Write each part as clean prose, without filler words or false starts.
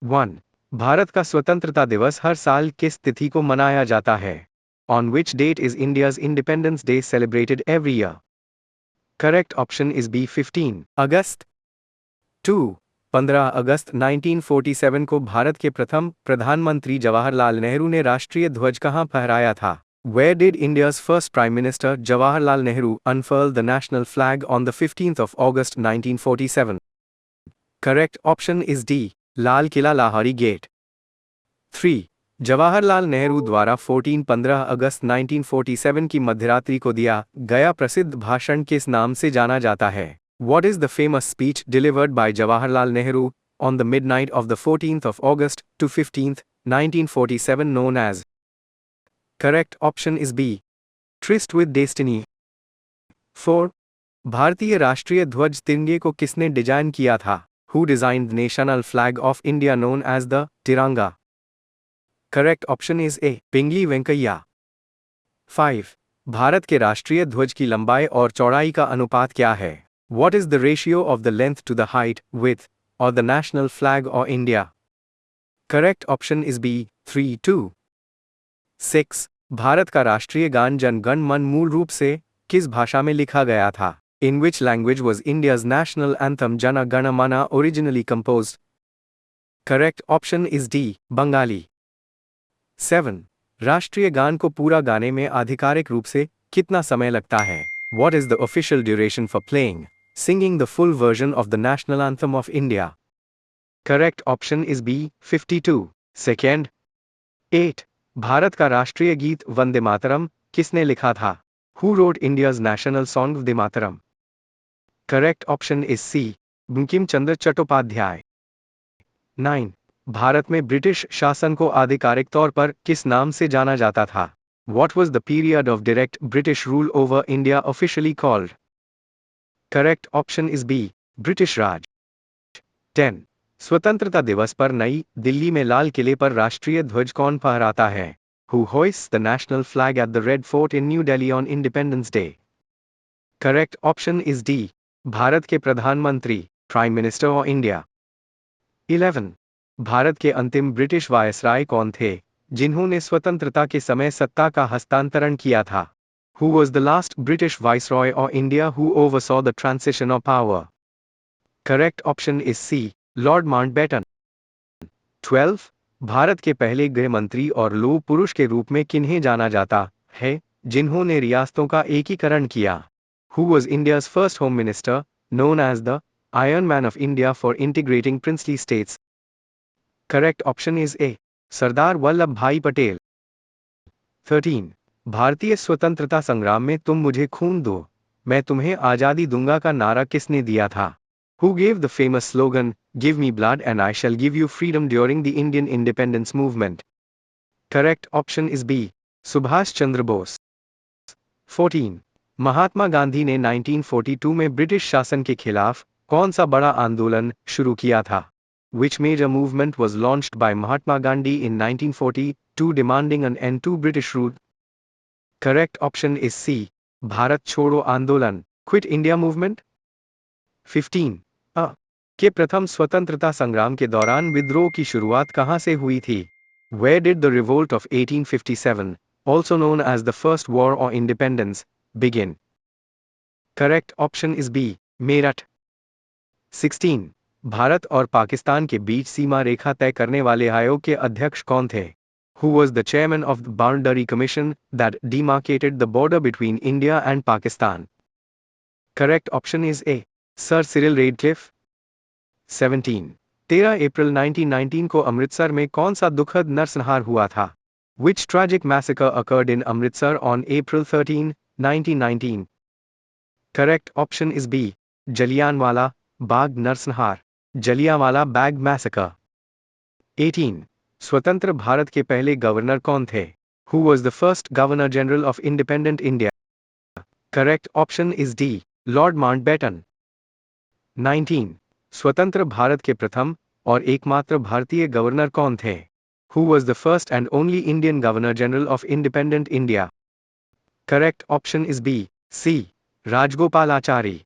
1. भारत का स्वतंत्रता दिवस हर साल किस तिथि को मनाया जाता है? On which date is India's Independence Day celebrated every year? Correct option is B. 15 अगस्त। 2. 15 अगस्त 1947 को भारत के प्रथम प्रधानमंत्री जवाहरलाल नेहरू ने राष्ट्रीय ध्वज कहाँ फहराया था? Where did India's first Prime Minister Jawaharlal Nehru unfurl the national flag on the 15th of August 1947? Correct option is D. Lal Qila Lahori Gate. 3. Jawaharlal Nehru द्वारा 15 अगस्त 1947 की मध्यरात्रि को दिया गया प्रसिद्ध भाषण किस नाम से जाना जाता है? What is the famous speech delivered by Jawaharlal Nehru on the midnight of the 14th of August to 15th, 1947 known as? Correct option is B. Tryst with Destiny. 4. भारतीय राष्ट्रीय ध्वज तिरंगे को किसने डिजाइन किया था? Who designed the national flag of India known as the Tiranga? Correct option is A. पिंगली वेंकैया। 5. भारत के राष्ट्रीय ध्वज की लंबाई और चौड़ाई का अनुपात क्या है? What is the ratio of the length to the height, width, or the national flag or India? Correct option is B. 3:2. 6. Bharat का राष्ट्रीय गान जन गण मन मूल रूप से किस भाषा में लिखा गया था? In which language was India's national anthem Jana Gana Mana originally composed? Correct option is D. Bengali. 7. राष्ट्रीय गान को पूरा गाने में आधिकारिक रूप से कितना समय लगता है? What is the official duration for singing the full version of the national anthem of India? Correct option is B. 52 second. 8. Bharat का राष्ट्रीय गीत वंदे मातरम किसने लिखा था? Who wrote India's national song Vande Mataram? Correct option is C. Bankim Chandra Chattopadhyay. 9. Bharat में British शासन को आधिकारिक तौर पर किस नाम से जाना जाता था? What was the period of direct British rule over India officially called? Correct option is B. British Raj. 10. स्वतंत्रता दिवस पर नई दिल्ली में लाल किले पर राष्ट्रीय ध्वज कौन फहराता है? Who hoists the national flag at the Red Fort in New Delhi on Independence Day? Correct option is D. Bharat के प्रधानमंत्री, prime minister of India. 11. Bharat के अंतिम ब्रिटिश वायसराय कौन थे जिन्होंने स्वतंत्रता के समय सत्ता का हस्तांतरण किया था? Who was the last British Viceroy of India who oversaw the transition of power? Correct option is C. Lord Mountbatten. 12. Bharat के पहले गृह मंत्री और लौह पुरुष के रूप में किन्हें जाना जाता है जिन्होंने रियासतों का एकीकरण किया? Who was India's first Home Minister, known as the Iron Man of India for integrating princely states? Correct option is A. Sardar Vallabh भाई पटेल। 13. भारतीय स्वतंत्रता संग्राम में तुम मुझे खून दो, मैं तुम्हें आजादी दूंगा का नारा किसने दिया था? Who gave the famous slogan, Give me blood and I shall give you freedom during the Indian independence movement? Correct option is B. Subhash Chandra Bose. 14. Mahatma Gandhi ने 1942 में ब्रिटिश शासन के खिलाफ कौन सा बड़ा आंदोलन शुरू किया था? Which major movement was launched by Mahatma Gandhi in 1942 demanding an end to British rule? Correct option is C. Bharat छोड़ो आंदोलन, Quit India movement? 15. अ के प्रथम स्वतंत्रता संग्राम के दौरान विद्रोह की शुरुआत कहां से हुई थी? Where did the revolt of 1857, also known as the First War on Independence, begin? Correct option is B. Meerut. 16. Bharat और पाकिस्तान के बीच सीमा रेखा तय करने वाले आयोग के अध्यक्ष कौन थे? Who was the chairman of the Boundary Commission that demarcated the border between India and Pakistan? Correct option is A. Sir Cyril Radcliffe. 17. 13 अप्रैल 1919 को अमृतसर में कौन सा दुखद नरसंहार हुआ था? Which tragic massacre occurred in Amritsar on April 13, 1919? Correct option is B. Jallianwala Bagh नरसंहार, Jallianwala bag massacre. 18. स्वतंत्र भारत के पहले गवर्नर कौन थे? Who was the first Governor General of Independent India? Correct option is D. Lord Mountbatten. 19. स्वतंत्र भारत के प्रथम और एकमात्र भारतीय गवर्नर कौन थे? Who was the first and only Indian Governor General of Independent India? Correct option is B. C. Rajagopalachari.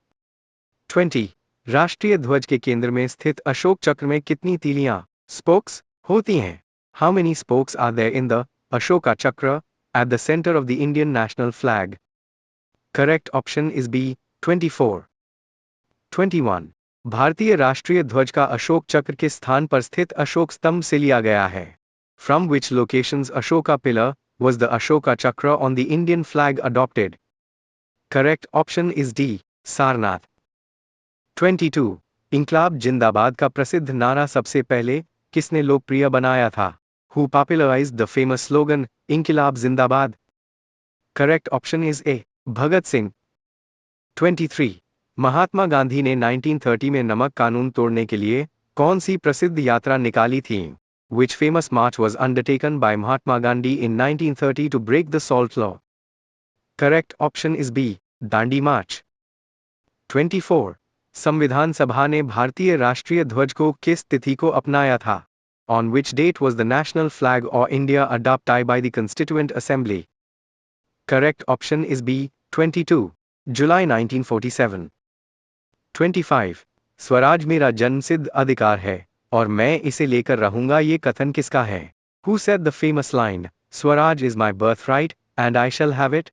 20. राष्ट्रीय ध्वज के केंद्र में स्थित अशोक चक्र में कितनी तीलियां स्पोक्स होती हैं। How many spokes are there in the Ashoka Chakra at the centre of the Indian national flag? Correct option is B 24। 21 भारतीय राष्ट्रीय ध्वज का अशोक चक्र के स्थान पर स्थित अशोक स्तंभ से लिया गया है? From which locations Ashoka pillar was the Ashoka Chakra on the Indian flag adopted? Correct option is D. Sarnath. 22 इंकलाब जिंदाबाद का प्रसिद्ध नारा सबसे पहले किसने लोकप्रिय बनाया था? Who popularized the famous slogan इंकलाब जिंदाबाद? Correct option is A. Bhagat Singh. 23 Mahatma Gandhi ने 1930 में नमक कानून तोड़ने के लिए कौन सी प्रसिद्ध यात्रा निकाली थी? Which famous march was undertaken by Mahatma Gandhi in 1930 to break the salt law? Correct option is B. Dandi मार्च। 24 संविधान सभा ने भारतीय राष्ट्रीय ध्वज को किस तिथि को अपनाया था? On which date was the national flag or India adopted by the Constituent Assembly? Correct option is B. 22 July 1947। 25 Swaraj मेरा जन्मसिद्ध अधिकार है और मैं इसे लेकर रहूंगा, ये कथन किसका है? Who said the famous line Swaraj is my birthright and I shall have it?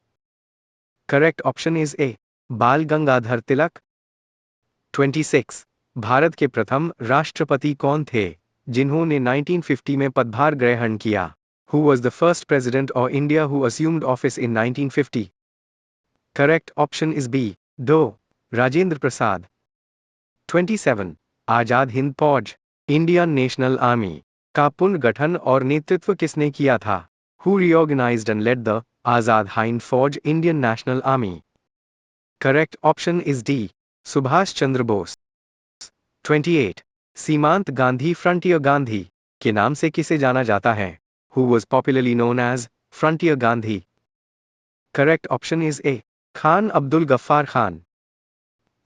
Correct option is A. बाल गंगाधर तिलक। 26 भारत के प्रथम राष्ट्रपति कौन थे जिन्होंने 1950 में पदभार ग्रहण किया? Who was the first president of India who assumed office in 1950? Correct option is B. दो राजेंद्र प्रसाद। 27 आजाद Hind Fauj Indian national army का पुनर्गठन और नेतृत्व किसने किया था? Who reorganized and led the Azad Hind Fauj Indian national army? Correct option is D. Subhash Chandra Bose. 28 Seemant Gandhi frontier Gandhi के नाम से किसे जाना जाता है? Who was popularly known as Frontier Gandhi? Correct option is A. Khan Abdul Gaffar Khan.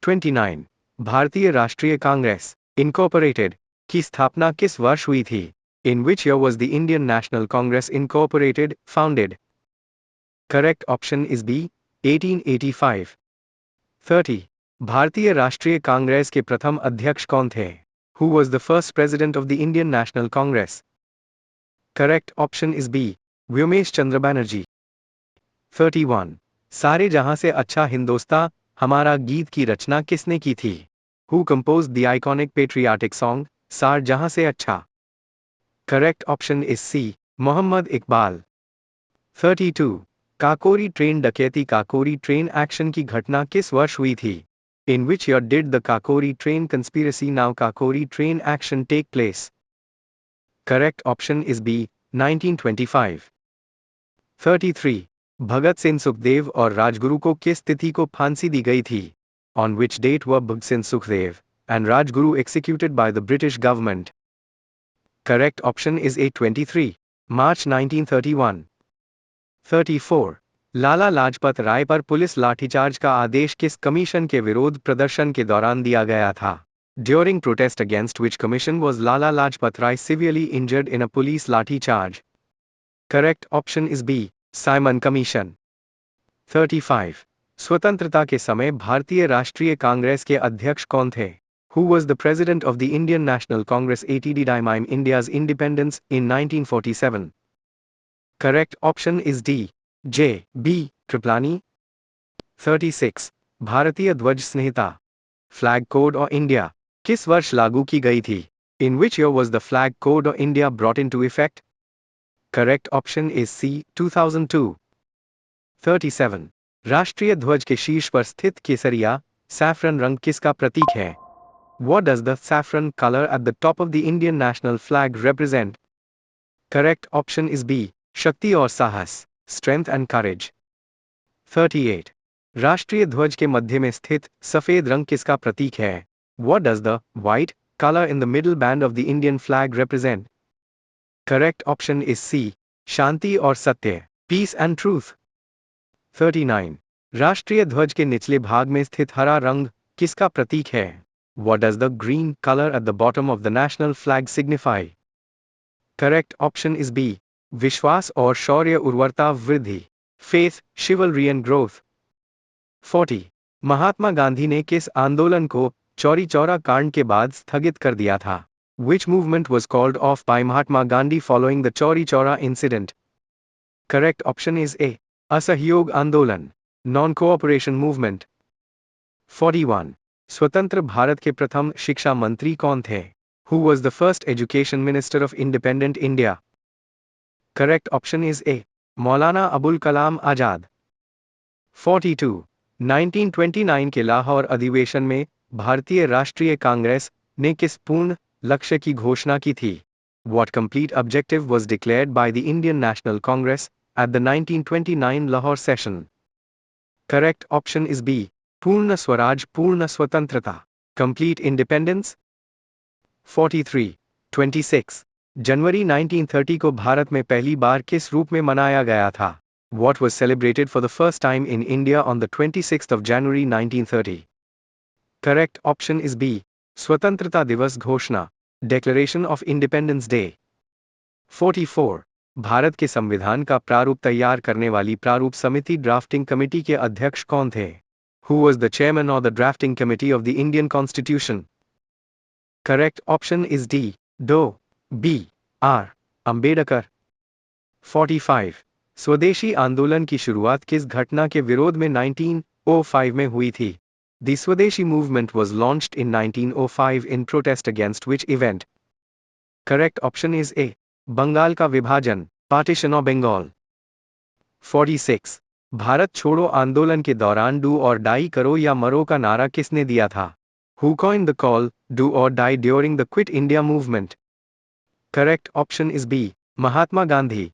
29 भारतीय राष्ट्रीय कांग्रेस इनकॉर्पोरेटेड की स्थापना किस वर्ष हुई थी? In which year was the Indian National Congress Incorporated founded? Correct option is B. 1885। 30 भारतीय राष्ट्रीय कांग्रेस के प्रथम अध्यक्ष कौन थे? Who was the first president of the Indian National Congress? Correct option is B. Vyomesh चंद्र बनर्जी। 31 सारे जहां से अच्छा हिंदोस्तां हमारा गीत की रचना किसने की थी? Who composed the iconic patriotic song सार जहां से अच्छा? Correct option is C. Mohammad Iqbal. 32 Kakori train डकैती काकोरी ट्रेन एक्शन की घटना किस वर्ष हुई थी? In which year did the Kakori train conspiracy now Kakori train action take place? Correct option is B. 1925। 33 Bhagat Singh Sukhdev और राजगुरु को किस तिथि को फांसी दी गई थी? On which date were Bhagat Singh Sukhdev and Rajguru executed by the British government? Correct option is A. 23 March 1931। 34 Lala Lajpat Rai पर police lathi charge का आदेश किस कमीशन के विरोध प्रदर्शन के दौरान दिया गया था? During protest against which commission was Lala Lajpat Rai severely injured in a police lathi charge? Correct option is B. Simon Commission। 35 स्वतंत्रता के समय भारतीय राष्ट्रीय कांग्रेस के अध्यक्ष कौन थे? Who was the president of the Indian National Congress ATD during India's independence in 1947? Correct option is D. J. B. Kripalani। 36 भारतीय ध्वज संहिता फ्लैग कोड ऑफ इंडिया किस वर्ष लागू की गई थी? In which year was the flag code of India brought into effect? Correct option is C. 2002। 37 राष्ट्रीय ध्वज के शीर्ष पर स्थित केसरिया सैफरन रंग किसका प्रतीक है? What does the saffron color at the top of the Indian national flag represent? Correct option is B. शक्ति और साहस strength and courage। 38 राष्ट्रीय ध्वज के मध्य में स्थित सफेद रंग किसका प्रतीक है? What does the white color in the middle band of the Indian flag represent? Correct option is C. शांति और सत्य peace and truth। 39 राष्ट्रीय ध्वज के निचले भाग में स्थित हरा रंग किसका प्रतीक है? What does the green color at the bottom of the national flag signify? Correct option is B. विश्वास और शौर्य उर्वरता वृद्धि faith, chivalry and growth। 40 Mahatma Gandhi ने किस आंदोलन को चौरी चौरा कांड के बाद स्थगित कर दिया था? Which movement was called off by Mahatma Gandhi following the Chauri Chaura incident? Correct option is A. Asahyog Andolan, Non-Cooperation Movement. 41. स्वतंत्र भारत के प्रथम शिक्षा मंत्री कौन थे? Who was the first education minister of independent India? Correct option is A. Maulana Abul Kalam Azad. 42. 1929 के लाहौर अधिवेशन में भारतीय राष्ट्रीय कांग्रेस ने किस पूर्ण लक्ष्य की घोषणा की थी? What complete objective was declared by the Indian National Congress at the 1929 Lahore session? Correct option is B. पूर्ण स्वराज पूर्ण स्वतंत्रता, complete independence. 43. 26. जनवरी 1930 को भारत में पहली बार किस रूप में मनाया गया था? What was celebrated for the first time in India on the 26th of January 1930? Correct option is B. स्वतंत्रता दिवस घोषणा, Declaration of Independence Day. 44. Bharat के संविधान का प्रारूप तैयार करने वाली प्रारूप समिति ड्राफ्टिंग कमेटी के अध्यक्ष कौन थे? Who was the chairman of the drafting committee of the Indian Constitution? Correct option is D. Doe. B. R. Ambedkar. 45. स्वदेशी आंदोलन की शुरुआत किस घटना के विरोध में 1905 में हुई थी? The Swadeshi movement was launched in 1905 in protest against which event? Correct option is A. Bengal का विभाजन, Partition of Bengal. 46. भारत छोड़ो आंदोलन के दौरान डू और डाई करो या मरो का नारा किसने दिया था? Who coined the call, do or die during the Quit India movement? Correct option is B. Mahatma Gandhi.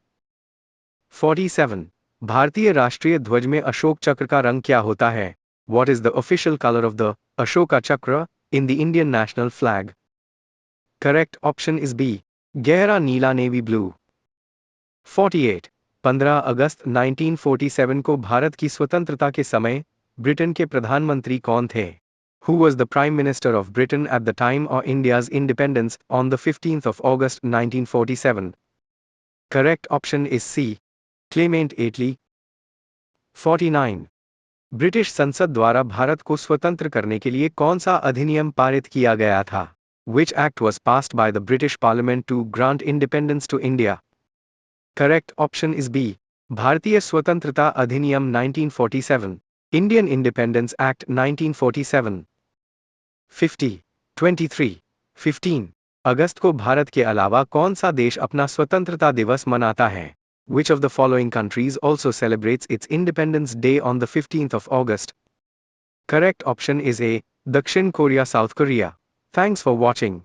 47. भारतीय राष्ट्रीय ध्वज में अशोक चक्र का रंग क्या होता है? What is the official color of the Ashoka Chakra in the Indian national flag? Correct option is B. गहरा नीला नेवी ब्लू. 48. 15 अगस्त 1947 को भारत की स्वतंत्रता के समय ब्रिटेन के प्रधानमंत्री कौन थे? Who was the Prime Minister of Britain at the time of India's independence on the 15th of August 1947? Correct option is C. Clement Attlee. 49. British संसद द्वारा भारत को स्वतंत्र करने के लिए कौन सा अधिनियम पारित किया गया था? Which act was passed by the British Parliament to grant independence to India? Correct option is B. भारतीय स्वतंत्रता अधिनियम 1947, Indian Independence Act 1947. 50. 23. 15. अगस्त को भारत के अलावा कौन सा देश अपना स्वतंत्रता दिवस मनाता है? Which of the following countries also celebrates its Independence Day on the 15th of August? Correct option is A. Dakshin Korea, South Korea. Thanks for watching.